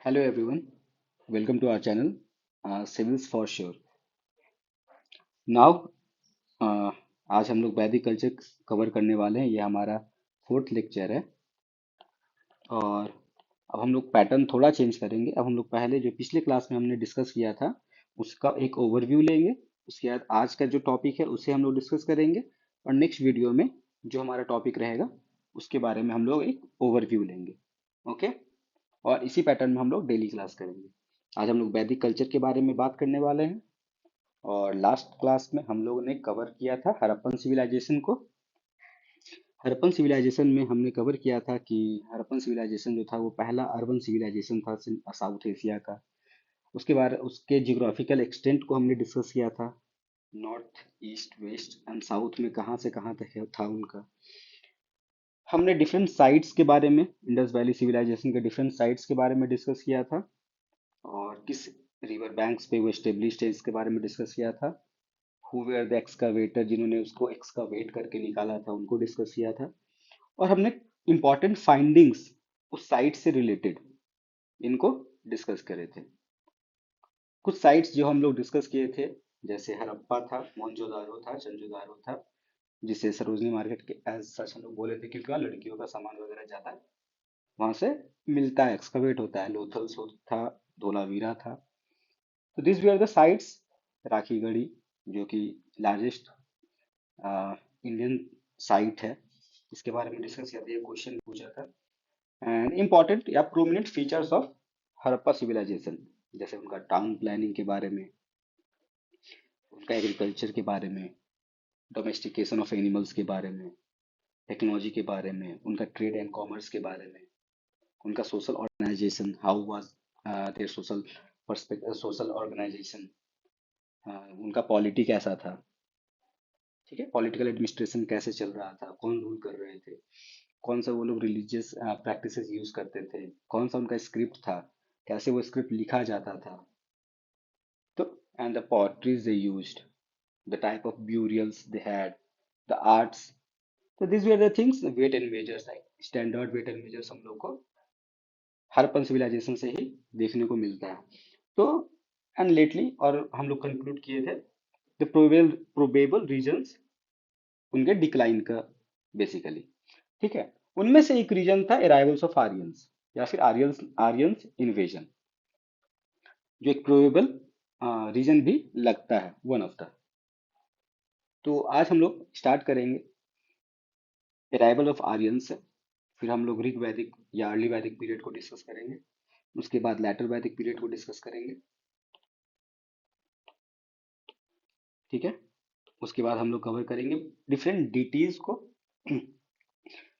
Hello everyone, welcome to our channel, Civils for Sure. Now, आज हम लोग वैदिक कल्चर कवर करने वाले हैं। ये हमारा फोर्थ लेक्चर है और अब हम लोग पैटर्न थोड़ा चेंज करेंगे। अब हम लोग पहले जो पिछले क्लास में हमने डिस्कस किया था उसका एक ओवरव्यू लेंगे। उसके बाद आज का जो टॉपिक है उसे हम लोग डिस्कस करेंगे और नेक्स्ट वीडियो में जो हमारा टॉपिक रहेगा उसके बारे में हम लोग एक ओवरव्यू लेंगे। ओके, और इसी पैटर्न में हम लोग डेली क्लास करेंगे। आज हम लोग वैदिक कल्चर के बारे में बात करने वाले हैं और लास्ट क्लास में हम लोगों ने कवर किया था हड़प्पन सिविलाइजेशन को। हड़प्पन सिविलाइजेशन में हमने कवर किया था कि हड़प्पन सिविलाइजेशन जो था वो पहला अर्बन सिविलाइजेशन था साउथ एशिया का। उसके बाद उसके जियोग्राफिकल एक्सटेंट को हमने डिस्कस किया था। North east west and south में कहाँ से कहाँ तक था उनका। हमने डिफरेंट साइट्स के बारे में, इंडस वैली सिविलाइजेशन के डिफरेंट साइट्स के बारे में डिस्कस किया था और किस रिवर बैंक्स पे वो स्टेब्लिश्ड है इसके बारे में डिस्कस किया था। हु वेयर द एक्सकावेटर, जिन्होंने उसको एक्सकावेट करके निकाला था, उनको डिस्कस किया था। और हमने इंपॉर्टेंट फाइंडिंग्स उस साइट से रिलेटेड इनको डिस्कस करे थे। कुछ साइट्स जो हम लोग डिस्कस किए थे जैसे हड़प्पा था, मोहनजोदारो था, चंजोदारो था, जिसे सरोजनी मार्केट के एज सच हम लोग बोले थे क्योंकि वहाँ लड़कियों का सामान वगैरह ज्यादा वहां से मिलता है, एक्सकवेट होता है। लोथल था, धोलावीरा था। तो this we are the sites. Rakhigarhi जो कि लार्जेस्ट इंडियन साइट है, इसके बारे में डिस्कस किया था, ये क्वेश्चन पूछा था। एंड इम्पॉर्टेंट या prominent features of Harappa civilisation, जैसे उनका टाउन प्लानिंग के बारे में, उनका एग्रीकल्चर के बारे में, डोमेस्टिकेशन ऑफ एनिमल्स के बारे में, टेक्नोलॉजी के बारे में, उनका ट्रेड एंड कॉमर्स के बारे में, उनका social organisation, how was there social organisation, उनका पॉलिटी कैसा था। ठीक है, पॉलिटिकल एडमिनिस्ट्रेशन कैसे चल रहा था, कौन रूल कर रहे थे, कौन सा वो लोग रिलीजियस प्रैक्टिसेस यूज करते थे, कौन सा उनका स्क्रिप्ट था, कैसे वो स्क्रिप्ट लिखा जाता था। तो and the potteries they used, the type of burials they had, the arts. तो this were the things, weight and measures, like standard weight and measures हम लोग को हड़प्पन सिविलाइजेशन से ही देखने को मिलता है। तो एंड लेटली और हम लोग कंक्लूड किए थे द प्रोबेबल रीजंस उनके डिक्लाइन का, बेसिकली। ठीक है, उनमें से एक रीजन था अराइवल्स ऑफ आर्यंस या फिर आर्यंस आर्यंस इन्वेजन, जो एक प्रोबेबल रीजन भी लगता है, वन ऑफ द। तो आज हम लोग स्टार्ट करेंगे अराइवल ऑफ आर्यंस से, फिर हम लोग ऋग वैदिक या अर्ली वैदिक पीरियड को डिस्कस करेंगे, उसके बाद लैटर वैदिक पीरियड को डिस्कस करेंगे। ठीक है, उसके बाद हम लोग कवर करेंगे डिफरेंट डिटीज को,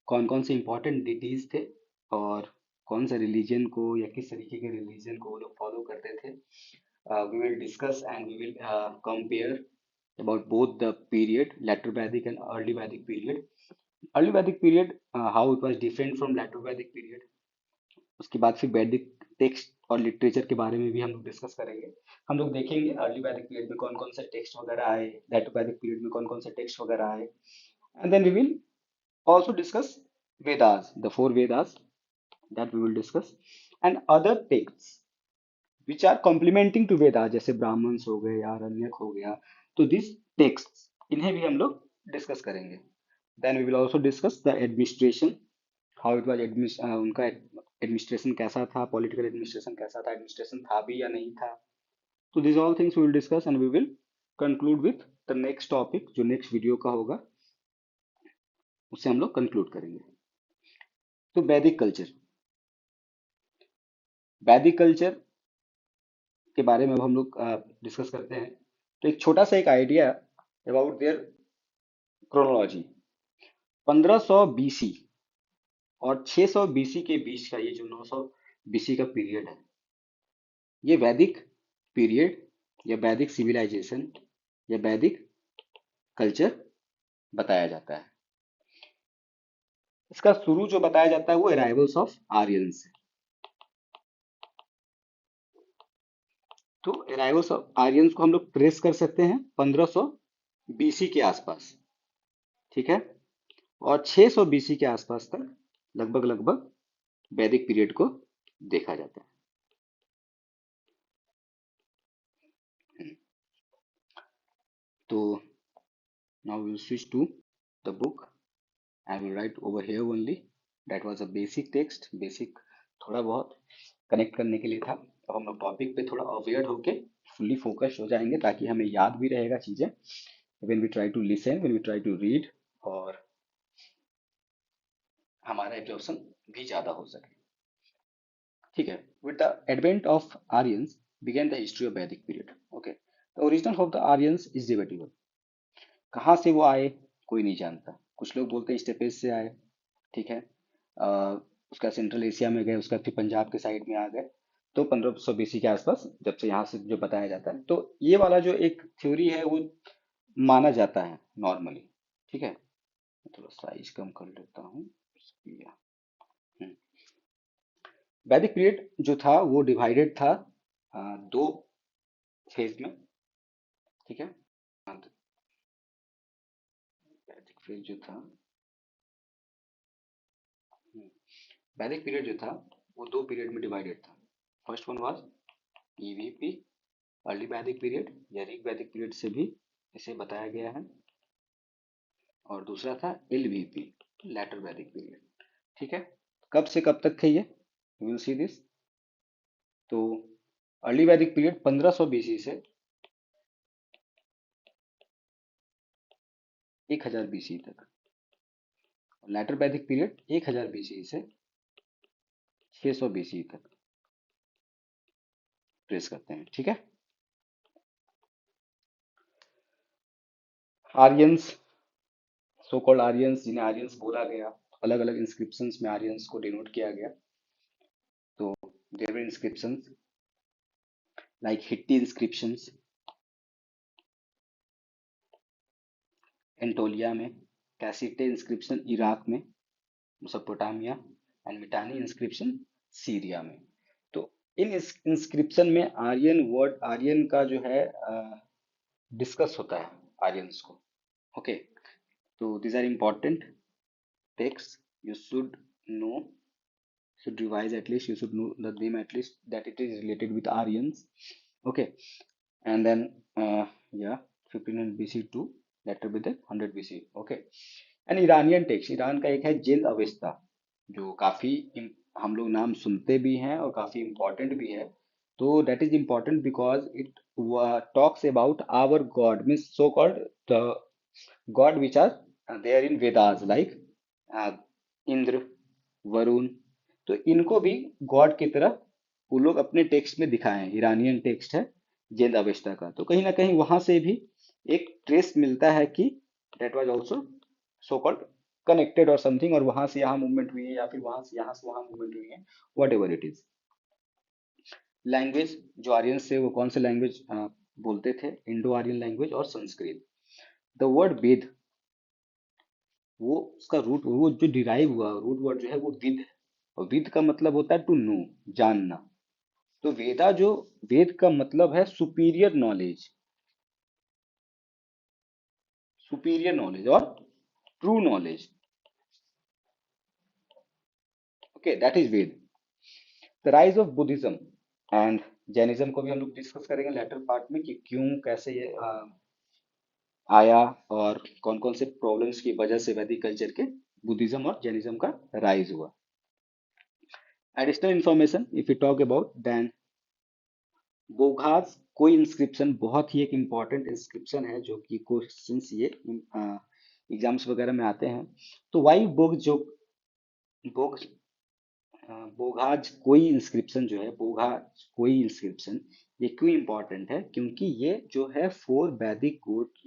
कौन कौन से इंपॉर्टेंट डिटीज थे और कौन सा रिलीजन को या किस तरीके के रिलीजन को वो लोग फॉलो करते थे। We will discuss and we will compare about both the period, later Vedic and early Vedic period. Early Vedic period, how it was different from later Vedic period. उसके बाद फिर वैदिक टेक्स्ट और लिटरेचर के बारे में भी हम लोग डिस्कस करेंगे। हम लोग देखेंगे अर्ली वैदिक पीरियड में कौन कौन से टेक्स्ट वगैरह आए, लेटर वैदिक पीरियड में कौन कौन से टेक्स्ट वगैरह आए। And then we will also discuss Vedas, the four Vedas that we will discuss, and other texts which are complementing to Vedas, जैसे ब्राह्मण्स हो गए या आरण्यक हो गया। तो दिस टेक्स्ट, इन्हें भी हम लोग डिस्कस करेंगे। Then we will also discuss the administration, how it was उनका एडमिनिस्ट्रेशन कैसा था, पॉलिटिकल एडमिनिस्ट्रेशन कैसा था, एडमिनिस्ट्रेशन था भी या नहीं था। तो this all things we will discuss and we will conclude with the next topic, जो नेक्स्ट वीडियो का होगा उससे हम लोग कंक्लूड करेंगे। तो वैदिक कल्चर, वैदिक कल्चर के बारे में अब हम लोग डिस्कस करते हैं। तो एक छोटा सा एक idea about their chronology. 1500 BC और 600 बीसी के बीच का ये जो 900 बीसी का पीरियड है, ये वैदिक पीरियड या वैदिक सिविलाइजेशन या वैदिक कल्चर बताया जाता है। इसका शुरू जो बताया जाता है वो अराइवल्स ऑफ आर्यंस से। तो अराइवल्स ऑफ आर्यंस को हम लोग ट्रेस कर सकते हैं 1500 बीसी के आसपास। ठीक है, और 600 बीसी के आसपास तक लगभग लगभग वैदिक पीरियड को देखा जाता है। तो now we will switch to the book and we'll write over here only. That was a basic text, basic थोड़ा बहुत कनेक्ट करने के लिए था। अब हम लोग टॉपिक पे थोड़ा अवेयर होके फुल्ली फोकस हो जाएंगे ताकि हमें याद भी रहेगा चीजें when we try to listen, when we try to read, और हमारा एब्जॉर्प्शन भी ज्यादा हो सके। ठीक है। With the advent of Aryans began the history of Vedic period. Okay, the origin of the Aryans is debatable. कहाँ से वो आए कोई नहीं जानता। कुछ लोग बोलते हैं स्टेपेस से आए, ठीक है। उसका सेंट्रल एशिया में गए, उसका फिर पंजाब के साइड में आ गए, तो 1500 BC के आसपास जब से यहाँ से जो बताया जाता है, तो ये वाला जो एक थ्योरी है वो माना जाता है नॉर्मली। ठीक है, मैं थोड़ा साइज कम कर लेता हूँ। वैदिक पीरियड जो था वो डिवाइडेड था दो फेज में। ठीक है, वैदिक फेज जो था, वैदिक पीरियड जो था वो दो पीरियड में डिवाइडेड था। First one was EVP, early Vedic period या ऋग वैदिक पीरियड से भी इसे बताया गया है, और दूसरा था एलवीपी, लैटर वैदिक पीरियड। ठीक है, कब से कब तक थे ये, विल सी दिस। तो अर्ली वैदिक पीरियड 1500 BC से 1000 BC तक, और लैटर वैदिक पीरियड 1000 BC से 600 BC तक ट्रेस करते हैं। ठीक है, आर्यंस, सो कॉल्ड आर्यंस, जिन्हें आर्यंस बोला गया, अलग अलग इंस्क्रिप्शंस में आर्यंस को डिनोट किया गया। तो there were inscriptions like Hittite inscriptions Anatolia में, कैसिटे इंस्क्रिप्शन इराक में, Mesopotamia, and Mitanni inscription Syria में। तो इन इंस्क्रिप्शन में आर्यन वर्ड, आर्यन का जो है डिस्कस होता है, आर्यंस को। ओके, तो these are important texts you should know, should revise at least, you should know the name at least, that it is related with Aryans. Okay, and then yeah, 1500 BC to later with the 100 BC. Okay, and Iranian text, Iran का एक है जेन Avesta, जो काफी हम लोग नाम सुनते भी हैं और काफी इम्पोर्टेंट भी है। तो that is important because it talks about our god, means so called the god which are there in Vedas, like Indra, Varun. तो इनको भी गॉड की तरह वो लोग अपने टेक्स्ट में दिखाए हैं। ईरानियन टेक्स्ट है जेन अवेस्ता का, तो कहीं ना कहीं वहां से भी एक ट्रेस मिलता है कि that was also so called connected or something, और वहां से यहाँ मूवमेंट हुई है या फिर वहां से वहां मूवमेंट हुई है, what ever it is. Language जो आर्यन से, वो कौन से लैंग्वेज बोलते थे, इंडो आर्यन लैंग्वेज और संस्कृत। द वर्ड वेद, वो उसका रूट, वो जो डिराइव हुआ रूट वर्ड जो है वो विद है, और विद का मतलब होता है टू नो, जानना। तो वेदा जो, वेद का मतलब है सुपीरियर नॉलेज, सुपीरियर नॉलेज और true knowledge. Okay, that is Veda. The rise of Buddhism and Jainism को भी हम लोग डिस्कस करेंगे लेटर पार्ट में, कि क्यों कैसे ये आया और कौन कौन से प्रॉब्लम्स की वजह से वैदिक कल्चर के बुद्धिज्म और जैनिज्म का राइज हुआ। Additional information if you talk about then Boghaz, कोई इंस्क्रिप्शन बहुत ही एक इम्पॉर्टेंट इंस्क्रिप्शन है जो कि क्वेश्चंस ये एग्जाम्स वगैरह में आते हैं। तो वाई बोग, जो बोग बोघाज कोई इंस्क्रिप्शन जो है, बोघाज कोई इंस्क्रिप्शन, ये क्यों इंपॉर्टेंट है, क्योंकि ये जो है 4 वैदिक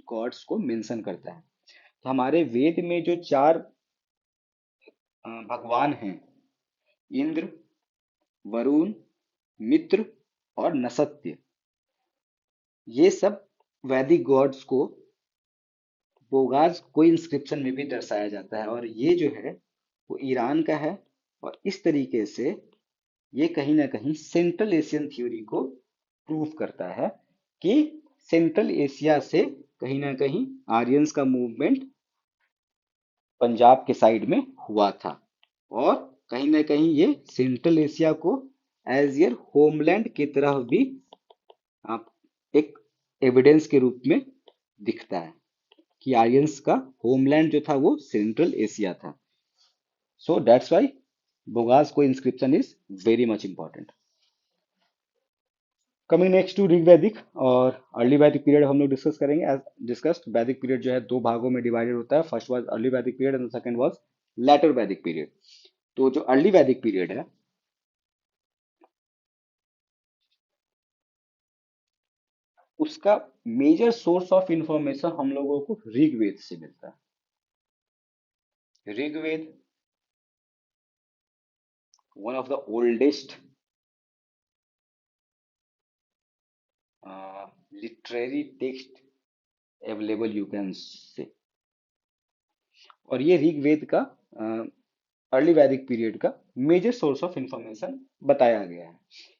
गॉड्स को मेंशन करता है। तो हमारे वेद में जो 4 भगवान हैं, इंद्र, वरुण, मित्र और नसत्य, ये सब वैदिक गॉड्स को बोगाज कोई इंस्क्रिप्शन में भी दर्शाया जाता है, और ये जो है वो ईरान का है। और इस तरीके से ये कहीं ना कहीं सेंट्रल एशियन थ्योरी को प्रूव करता है कि सेंट्रल एशिया से कहीं ना कहीं आर्यंस का मूवमेंट पंजाब के साइड में हुआ था, और कहीं ना कहीं ये सेंट्रल एशिया को एज यर होमलैंड की तरह भी आप एक एविडेंस के रूप में दिखता है कि आर्यंस का होमलैंड जो था वो सेंट्रल एशिया था। So that's why Boghazkoi inscription is very much important. Coming next to Rig Vedic और अर्ली वैदिक पीरियड हम लोग डिस्कस करेंगे। एज डिस्कस्ड वैदिक पीरियड जो है दो भागों में डिवाइडेड होता है। First was early Vedic period and second was later वैदिक पीरियड। तो जो अर्ली वैदिक पीरियड है उसका मेजर सोर्स ऑफ इंफॉर्मेशन हम लोगों को ऋग्वेद से मिलता है। Rigveda one of the oldest literary text available you can say. और ये ऋग्वेद का अर्ली वैदिक पीरियड का मेजर सोर्स ऑफ इंफॉर्मेशन बताया गया है।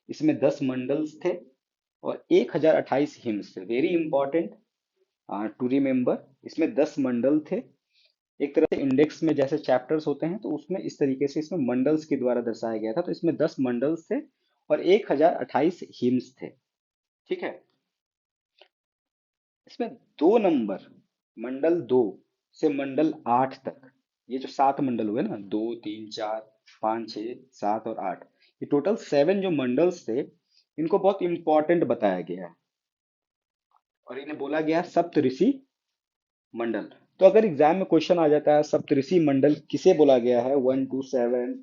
इसमें 10 मंडल्स थे और 1028 हिम्स थे। Very important to remember. इसमें 10 मंडल थे। एक तरह से इंडेक्स में जैसे चैप्टर्स होते हैं तो उसमें इस तरीके से इसमें मंडल्स के द्वारा दर्शाया गया था। तो इसमें 10 मंडल्स थे और 1028 हिम्स थे। ठीक है। इसमें दो नंबर, मंडल 2 से मंडल 8 तक, ये जो 7 मंडल हुए ना, 2 3 4 5 6 7 और 8, ये टोटल 7 जो मंडल्स थे इनको बहुत इंपॉर्टेंट बताया गया है और इन्हें बोला गया है सप्त ऋषि मंडल। तो अगर एग्जाम में क्वेश्चन आ जाता है सप्तऋषि मंडल किसे बोला गया है, 1 to 7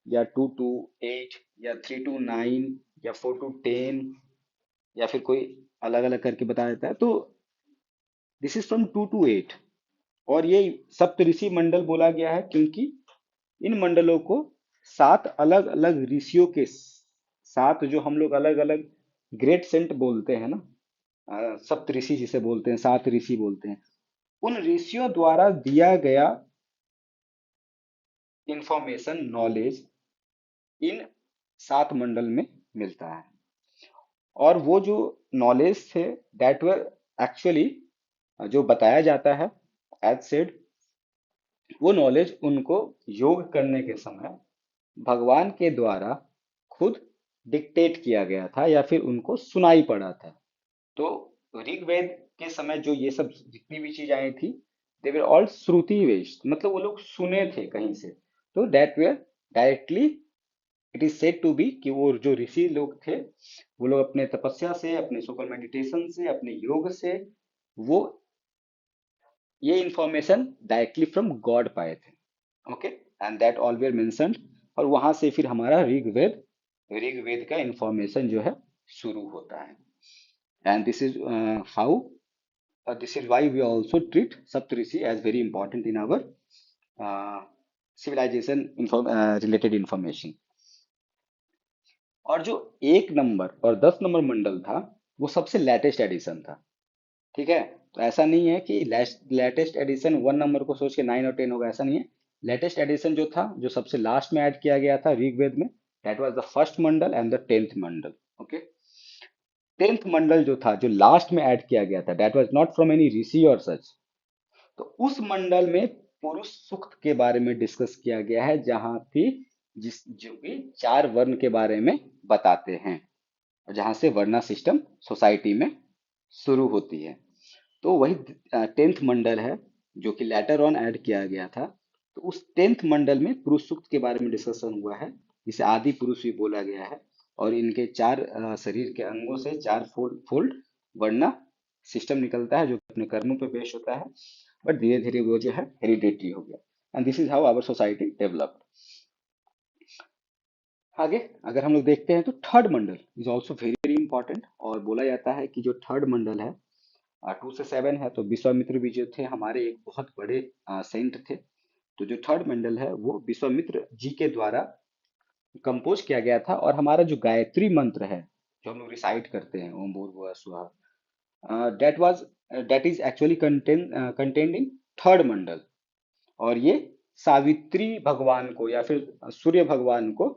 या 2 to 8 या 3 to 9 या 4 to 10 या फिर कोई अलग अलग करके बता देता है, तो दिस इज फ्रॉम 2 to 8। और ये सप्तऋषि मंडल बोला गया है क्योंकि इन मंडलों को 7 अलग अलग ऋषियों के साथ, जो हम लोग अलग अलग ग्रेट सेंट बोलते हैं ना, सप्त ऋषि जिसे बोलते हैं, 7 ऋषि बोलते हैं, उन ऋषियों द्वारा दिया गया इंफॉर्मेशन नॉलेज इन 7 मंडल में मिलता है। और वो जो नॉलेज थे दैट वर एक्चुअली, जो बताया जाता है एज सेड, वो नॉलेज उनको योग करने के समय भगवान के द्वारा खुद डिक्टेट किया गया था या फिर उनको सुनाई पड़ा था। तो ऋग्वेद के समय जो ये सब जितनी भी चीज आई थी दे वर ऑल श्रुति बेस्ड, मतलब वो लोग सुने थे कहीं से। तो that where directly it is said to be कि वो जो ऋषि लोग थे वो लोग अपने तपस्या से, अपने सुपर मेडिटेशन से, अपने योग से वो ये इंफॉर्मेशन डायरेक्टली फ्रॉम गॉड पाए थे। Okay, and that all where mentioned. और वहां से फिर हमारा ऋग्वेद ऋग्वेद का इंफॉर्मेशन जो है शुरू होता है। And this is how this is why we also treat Saptarishi as very important in our civilization related information। और जो 1 नंबर और 10 नंबर मंडल था वो सबसे लेटेस्ट एडिशन था। ठीक है। तो ऐसा नहीं है कि लेटेस्ट एडिशन 1 नंबर को सोच के 9 और 10 होगा, ऐसा नहीं है। लेटेस्ट एडिशन जो था, जो सबसे लास्ट में ऐड किया गया था ऋग्वेद में, that was the first mandal and the 10th mandal. Okay. 10th mandal जो था, जो लास्ट में ऐड किया गया था, that was not from any rishi और सच। तो उस मंडल में पुरुष सूक्त के बारे में डिस्कस किया गया है, जहां की जिस जो कि 4 वर्ण के बारे में बताते हैं और जहां से वर्णा सिस्टम सोसाइटी में शुरू होती है। तो वही 10th मंडल है जो कि लेटर ऑन ऐड किया गया था। तो उस 10th मंडल में पुरुष सूक्त के बारे में डिस्कशन हुआ है, जिसे आदि पुरुष भी बोला गया है। और इनके 4 शरीर के अंगों से 4 फोल्ड वर्णा सिस्टम निकलता है जो कि अपने कर्मों पे बेस्ड होता है। बट धीरे धीरे वो जो है हेरिडेटरी हो गया and this is how our society developed. आगे अगर हम लोग देखते हैं तो थर्ड मंडल is also very very important. और बोला जाता है कि जो थर्ड मंडल है 2 से 7 है। तो विश्वामित्र भी जो थे हमारे एक बहुत बड़े सेंट थे। तो जो थर्ड मंडल है वो विश्वामित्र जी के द्वारा कंपोज किया गया था। और हमारा जो गायत्री मंत्र है जो हम लोग रिसाइट करते हैं, ओम भूर्भुवः स्वः, that was that is actually contained in third mandal. और ये सावित्री भगवान को या फिर सूर्य भगवान को,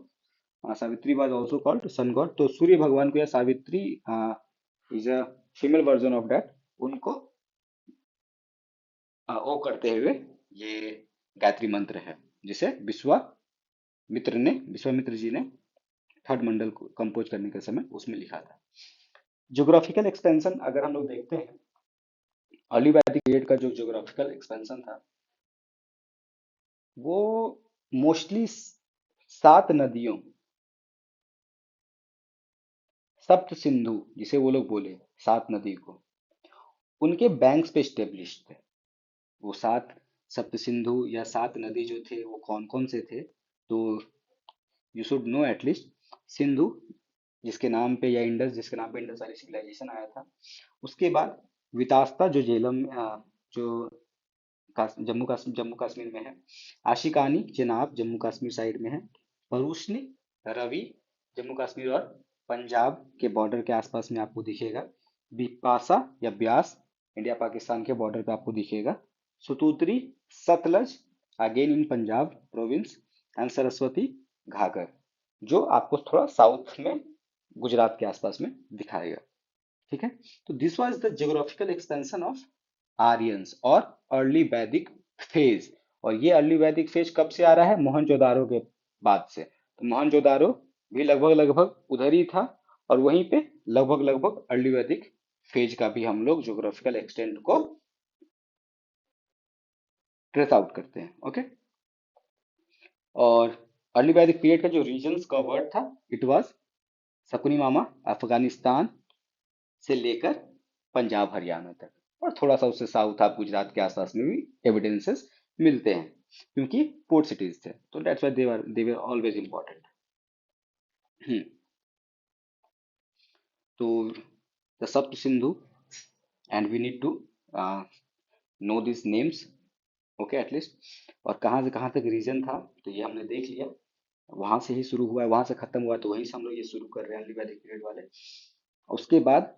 Savitri was also called sun god, तो सूर्य भगवान को या Savitri is a female version of that, उनको ओ करते हुए ये गायत्री मंत्र है जिसे विश्वामित्र जी ने थर्ड मंडल को कंपोज करने के समय उसमें लिखा था। ज्योग्राफिकल एक्सटेंशन अगर हम लोग देखते हैं अर्ली वैदिक पीरियड का जो ज्योग्राफिकल एक्सपेंशन था वो मोस्टली 7 नदियों, सप्त सिंधु जिसे वो लोग बोले, 7 नदी को, उनके बैंक्स पे स्टेब्लिश थे। वो 7 सप्त सिंधु या 7 नदी जो थे वो कौन कौन से थे, तो you should know at least. Sindhu जिसके नाम पे, या इंडस जिसके नाम पे इंडस वैली सिविलाइजेशन आया था। उसके बाद वितास्ता जो झेलम जो जम्मू कश्मीर में है। आशिकानी चेनाब जम्मू कश्मीर साइड में है। भरूचनी, रवि जम्मू कश्मीर और पंजाब के बॉर्डर के आसपास में आपको दिखेगा। बिपासा या ब्यास इंडिया पाकिस्तान के बॉर्डर पे आपको दिखेगा। सतुतरी, Sutlej again in Punjab province, and Saraswati Ghaggar जो आपको थोड़ा साउथ में गुजरात के आसपास में दिखाएगा। ठीक है। तो this was the geographical expansion of Aryans और अर्ली वैदिक फेज। और ये अर्ली वैदिक फेज कब से आ रहा है? मोहनजोदारो के बाद से। तो मोहनजोदारो भी लगभग लगभग उधर ही था, और वहीं पे लगभग लगभग अर्ली वैदिक फेज का भी हम लोग ज्योग्राफिकल एक्सटेंट को ट्रेस आउट करते हैं। ओके। और अर्ली वैदिक पीरियड का जो रीजन्स का वर्ड था, इट वाज शकुनी मामा, अफगानिस्तान से लेकर पंजाब हरियाणा तक, और थोड़ा सा उससे साउथ आप गुजरात के आसपास में भी एविडेंसेस मिलते हैं, क्योंकि पोर्ट सिटीज थे, तो that's why they were always important. तो the Sapta Sindhu, and we need to know this names, okay at least. और कहाँ से कहाँ तक रीजन था, तो ये हमने देख लिया। वहां से ही शुरू हुआ है, वहां से खत्म हुआ है, तो वहीं से हम लोग ये शुरू कर रहे हैं अर्ली वैदिक पीरियड वाले। उसके बाद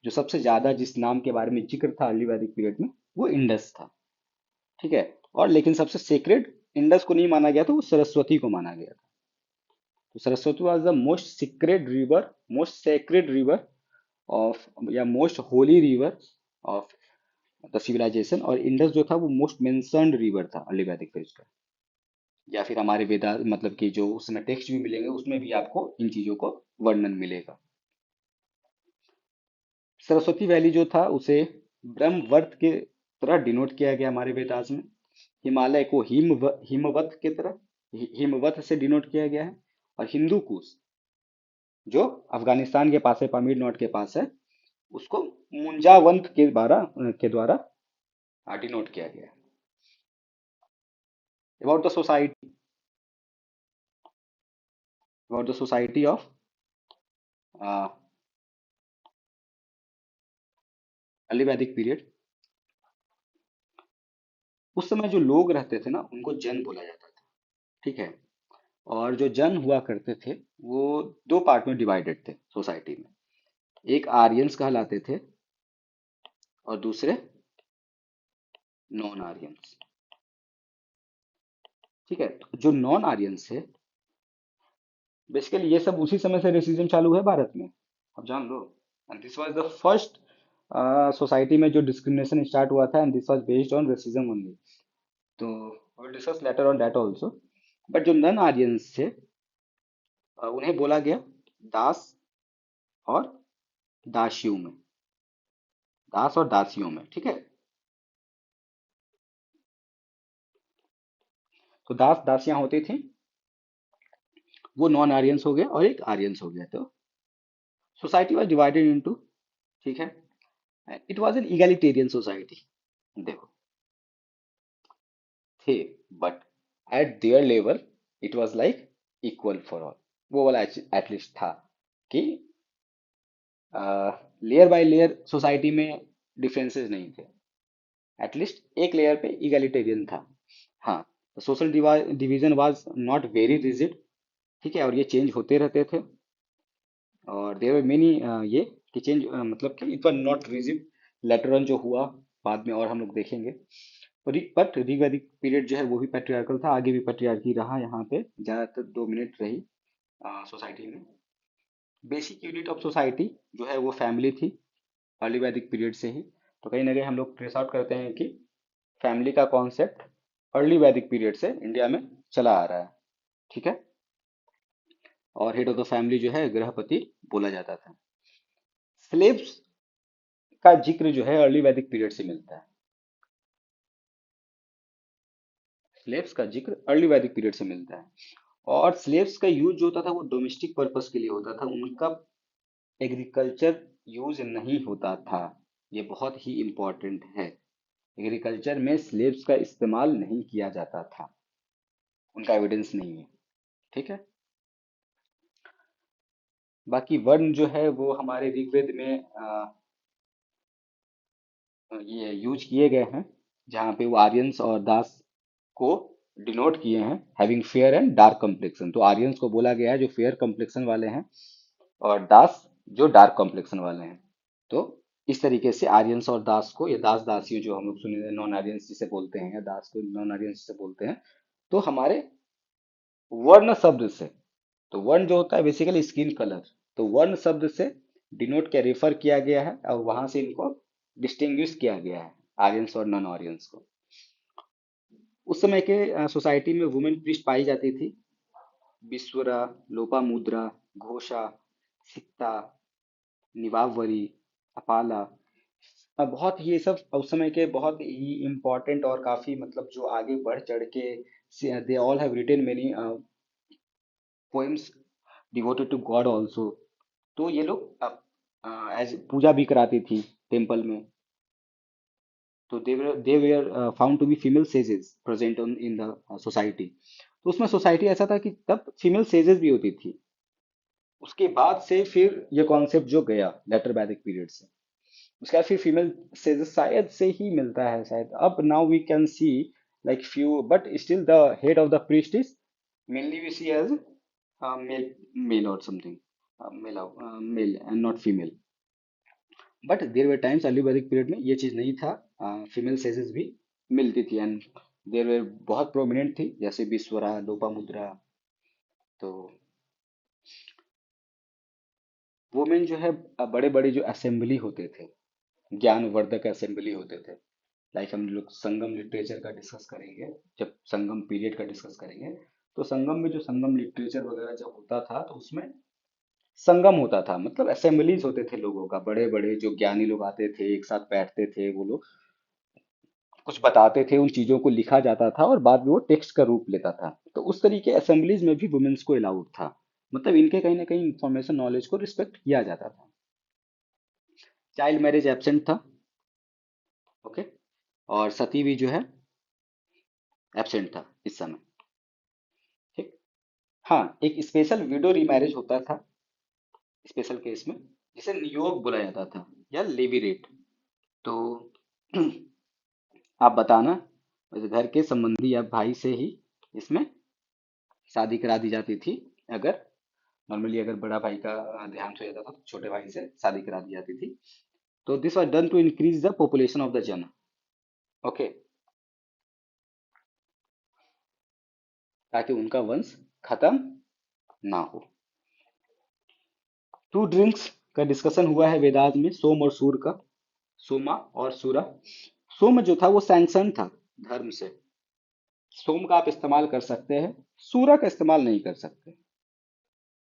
जो सबसे ज्यादा जिस नाम के बारे में जिक्र था अर्ली वैदिक पीरियड में, वो इंडस था। ठीक है। और लेकिन सबसे सेक्रेड इंडस को नहीं माना गया था, वो सरस्वती को माना गया था। तो Saraswati was the most secret river, most sacred river of, या most holy river of the civilisation. और इंडस जो था वो मोस्ट मेंशन्ड रिवर था अर्ली वैदिक पीरियड का। या फिर हमारे वेदा मतलब कि जो उस समय टेक्स्ट भी मिलेंगे उसमें भी आपको इन चीजों को वर्णन मिलेगा। सरस्वती वैली जो था उसे ब्रह्मवर्त के तरह डिनोट किया गया हमारे वेदास में। हिमालय को हिमवत के तरह, हिमवत से डिनोट किया गया है। और हिंदू कुश जो अफगानिस्तान के पास है, पामीर नॉट के पास है, उसको मुंजावंत के द्वारा डिनोट किया गया है। About the society, about the society of early Vedic period. उस समय जो लोग रहते थे ना, उनको जन बोला जाता था। ठीक है। और जो जन हुआ करते थे वो दो पार्ट में डिवाइडेड थे सोसाइटी में। एक आर्यंस कहलाते थे, और दूसरे नॉन आर्यंस। ठीक है। तो जो नॉन आर्यंस है, बेसिकली ये सब उसी समय से रेसिज्म चालू है भारत में, अब जान लो। And this was the first society में जो डिस्क्रिमिनेशन स्टार्ट हुआ था, and this was based on racism only. तो will discuss later on that also. But जो नॉन आर्यंस थे, उन्हें बोला गया दास और दासियों में, दास और दासियों में। ठीक है। तो दास दासियां होती थी, वो नॉन आर्यंस हो गए और एक आर्यंस हो गया। तो सोसाइटी वाज डिवाइडेड इनटू, ठीक है, it was an egalitarian society. देखो, थे, but at their level it was like equal for all. वो वाला एटलीस्ट था कि लेयर बाय लेयर सोसाइटी में डिफरेंसेस नहीं थे, एटलीस्ट एक लेयर पे इगैलिटेरियन था। हाँ, social division was not very rigid. ठीक है। और ये चेंज होते रहते थे, और देयर वर मेनी ये कि चेंज मतलब कि it was not rigid. Later on जो हुआ बाद में, और हम लोग देखेंगे। बट ऋग्वैदिक पीरियड जो है वो भी पैट्रियार्कल था, आगे भी पैट्रियार्की रहा, यहाँ पे ज्यादातर डोमिनेट रही सोसाइटी में। बेसिक यूनिट ऑफ सोसाइटी जो है वो फैमिली थी अर्ली वैदिक पीरियड से ही। तो कहीं ना कहीं हम लोग ट्रेस आउट करते हैं कि फैमिली का कॉन्सेप्ट अर्ली वैदिक पीरियड से इंडिया में चला आ रहा है। ठीक है। और हेड ऑफ द फैमिली जो है गृहपति बोला जाता था। स्लेव्स का जिक्र जो है अर्ली वैदिक पीरियड से मिलता है। स्लेव्स का जिक्र अर्ली वैदिक पीरियड से मिलता है। और स्लेव्स का यूज जो होता था वो डोमेस्टिक पर्पस के लिए होता था, उनका एग्रीकल्चर यूज नहीं होता था। ये बहुत ही इंपॉर्टेंट है। एग्रीकल्चर में स्लेव्स का इस्तेमाल नहीं किया जाता था, उनका एविडेंस नहीं है। ठीक है। बाकी वर्ण जो है वो हमारे ऋग्वेद में ये यूज किए गए हैं, जहाँ पे वो आर्यंस और दास को डिनोट किए हैं, having fair and dark complexion. तो आर्यंस को बोला गया है जो फेयर कम्प्लेक्शन वाले हैं, और दास जो डार्क कॉम्प्लेक्शन वाले हैं। तो इस तरीके से आर्यंस और दास को, या दास दासियों जो हम लोग सुने नॉन आर्यंस जिसे बोलते हैं, या दास को नॉन आर्यंस जिसे बोलते हैं, तो हमारे वर्ण शब्द से, तो वर्ण जो होता है बेसिकली स्किन कलर, तो वर्ण शब्द से डिनोट किया, रेफर किया गया है, और वहां से इनको डिस्टिंग्विश किया गया है, आर्यंस और नॉन आर्यंस को। उस समय के सोसाइटी में वुमेन प्रीस्ट पाई जाती थी। विश्वरा, लोपामुद्रा, घोषा, सिक्ता, निवावरी, अपाला। अब बहुत ये सब उस समय के बहुत ही इम्पोर्टेंट और काफी मतलब जो आगे बढ़ चढ़ के, they all have written many poems devoted to god also. तो ये लोग एज पूजा भी कराती थी टेम्पल में। तो they were found to be female sages present in the society. तो उसमें सोसाइटी ऐसा था कि तब फीमेल सेजेस भी होती थी। उसके बाद से फिर ये कॉन्सेप्ट जो गया लेटर वैदिक पीरियड से, उसका फिर फीमेल से शायद से ही मिलता है शायद। अब now we can see like few, but still the head of the priest is mainly we see as male, male or something, male and not female. But there were times early Vedic period में ये चीज नहीं था, female sages भी मिलती थी, and there वर बहुत prominent थी, जैसे विश्वरा, लोपामुद्रा। तो वुमेन जो है बड़े बड़े जो असेंबली होते थे, ज्ञानवर्धक असेंबली होते थे, लाइक हम लोग संगम लिटरेचर का डिस्कस करेंगे, जब संगम पीरियड का डिस्कस करेंगे। तो संगम में जो संगम लिटरेचर वगैरह जब होता था, तो उसमें संगम होता था, मतलब असेंबलीज होते थे लोगों का, बड़े बड़े जो ज्ञानी लोग आते थे, एक साथ बैठते थे, वो लोग कुछ बताते थे, उन चीजों को लिखा जाता था और बाद में वो टेक्स्ट का रूप लेता था। तो उस तरीके असेंबलीज में भी वुमेन्स को अलाउड था, मतलब इनके कहीं ना कहीं इंफॉर्मेशन नॉलेज को रिस्पेक्ट किया जाता था। चाइल्ड मैरिज एब्सेंट था। ओके। और सती भी जो है एब्सेंट था इस समय। ठीक। हाँ, एक स्पेशल विडो रीमैरिज होता था स्पेशल केस में, जिसे नियोग बोला जाता था, या लेवीरेट। तो आप बताना, वैसे घर के संबंधी या भाई से ही इसमें शादी करा दी जाती थी। अगर नॉर्मली अगर बड़ा भाई का देहांत हो जाता था, तो छोटे भाई से शादी करा दी जाती थी। तो this was done to increase the population of the जन। ओके। ताकि उनका वंश खत्म ना हो। टू ड्रिंक्स का डिस्कशन हुआ है वेदांत में, सोम और सूर का। सोमा और सूरा। सोम जो था वो सैंक्शन था धर्म से। सोम का आप इस्तेमाल कर सकते हैं, सूरा का इस्तेमाल नहीं कर सकते।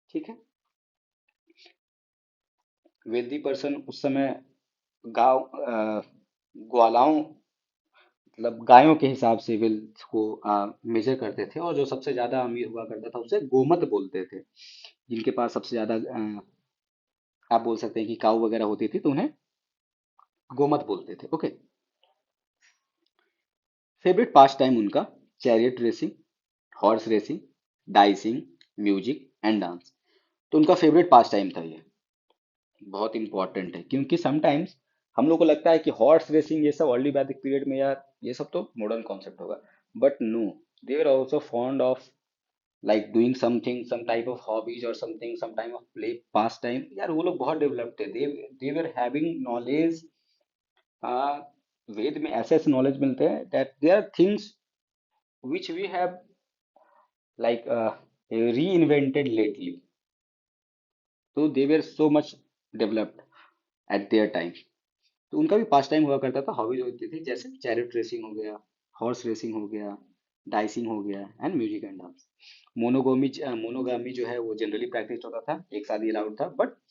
ठीक है। वेदी पर्सन उस समय गांव ग्वालाओं, मतलब गायों के हिसाब से वेल्थ को मेजर करते थे, और जो सबसे ज्यादा अमीर हुआ करता था उसे गोमत बोलते थे। जिनके पास सबसे ज्यादा आप बोल सकते हैं कि काऊ वगैरह होती थी, तो उन्हें गोमत बोलते थे। ओके। फेवरेट पास टाइम उनका chariot racing, horse racing, dicing, music and dance. तो उनका फेवरेट पास टाइम था ये। बहुत इंपॉर्टेंट है, क्योंकि समटाइम्स हम लोग को लगता है कि हॉर्स रेसिंग ये सब अर्ली वैदिक पीरियड में, यार ये सब तो मॉडर्न कॉन्सेप्ट होगा। But no, they are also fond of like doing something, some type of hobbies or something, some time of play pastime, यार वो लोग बहुत डेवलप्ड थे। they were having knowledge। वेद में ऐसे ऐसे नॉलेज मिलते हैं that there are things which we have like reinvented lately। तो they were so much developed at their time। तो उनका भी पास टाइम हुआ करता था, हॉबीज होती थी, जैसे चैरिट रेसिंग हो गया, हॉर्स रेसिंग हो गया, डाइसिंग हो गया, एंड म्यूजिक एंड डांस। मोनोगोमी मोनोगामी जो है वो जनरली प्रैक्टिस होता था, एक शादी अलाउड था, बट